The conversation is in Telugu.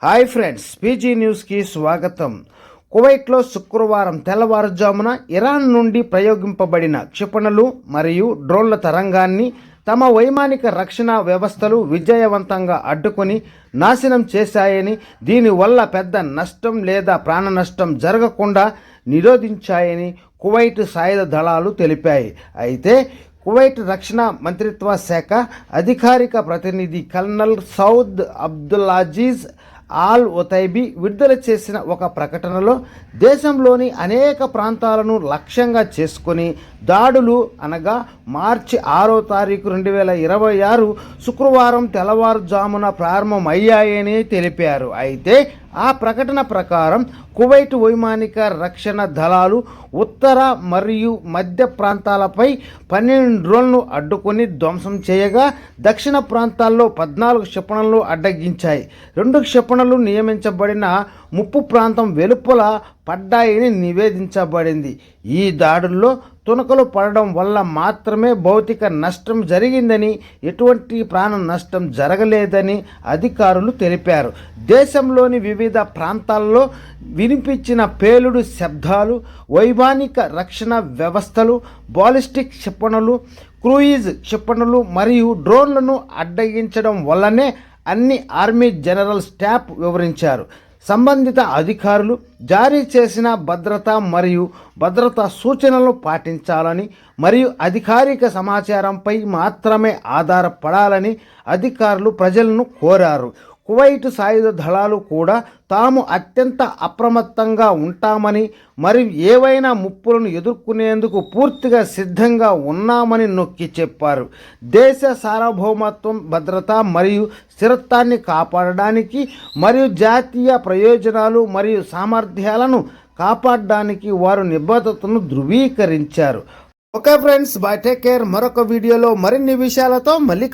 హాయ్ ఫ్రెండ్స్, పీజీ న్యూస్కి స్వాగతం. కువైట్లో శుక్రవారం తెల్లవారుజామున ఇరాన్ నుండి ప్రయోగింపబడిన క్షిపణులు మరియు డ్రోన్ల తరంగాన్ని తమ వైమానిక రక్షణ వ్యవస్థలు విజయవంతంగా అడ్డుకొని నాశనం చేశాయని, దీనివల్ల పెద్ద నష్టం లేదా ప్రాణ నష్టం జరగకుండా నిరోధించాయని కువైట్ సాయుధ దళాలు తెలిపాయి. అయితే కువైట్ రక్షణ మంత్రిత్వ శాఖ అధికారిక ప్రతినిధి కల్నల్ సౌద్ అబ్దుల్అజీజ్ ఆల్ ఒతైబీ విడుదల చేసిన ఒక ప్రకటనలో దేశంలోని అనేక ప్రాంతాలను లక్ష్యంగా చేసుకొని దాడులు అనగా మార్చి 6వ తారీఖు 2026 శుక్రవారం తెల్లవారుజామున ప్రారంభమయ్యాయని తెలిపారు. అయితే ఆ ప్రకటన ప్రకారం కువైట్ వైమానిక రక్షణ దళాలు ఉత్తర మరియు మధ్య ప్రాంతాలపై 12 డ్రోన్లు అడ్డుకొని ధ్వంసం చేయగా, దక్షిణ ప్రాంతాల్లో 14 క్షిపణులను అడ్డగించాయి. 2 క్షిపణులు నియమించబడిన ముప్పు ప్రాంతం వెలుపల పడ్డాయని నివేదించబడింది. ఈ దాడుల్లో తునకలు పడడం వల్ల మాత్రమే భౌతిక నష్టం జరిగిందని, ఎటువంటి ప్రాణ నష్టం జరగలేదని అధికారులు తెలిపారు. దేశంలోని వివిధ ప్రాంతాల్లో వినిపించిన పేలుడు శబ్దాలు, వైమానిక రక్షణ వ్యవస్థలు, బాలిస్టిక్ క్షిపణులు, క్రూయిజ్ క్షిపణులు మరియు డ్రోన్లను అడ్డగించడం వల్లనే అన్ని ఆర్మీ జనరల్ స్టాఫ్ వివరించారు. సంబంధిత అధికారులు జారీ చేసిన భద్రతా సూచనలను పాటించాలని మరియు అధికారిక సమాచారంపై మాత్రమే ఆధారపడాలని అధికారులు ప్రజలను కోరారు. కువైట్ సాయుధ దళాలు కూడా తాము అత్యంత అప్రమత్తంగా ఉంటామని మరియు ఏవైనా ముప్పులను ఎదుర్కొనేందుకు పూర్తిగా సిద్ధంగా ఉన్నామని నొక్కి చెప్పారు. దేశ సార్వభౌమత్వం, భద్రత మరియు స్థిరత్వాన్ని కాపాడడానికి మరియు జాతీయ ప్రయోజనాలు మరియు సామర్థ్యాలను కాపాడడానికి వారు నిబద్ధతను ధృవీకరించారు. Okay friends, by, take care. మరొక వీడియోలో మరిన్ని విషయాలతో మళ్ళీ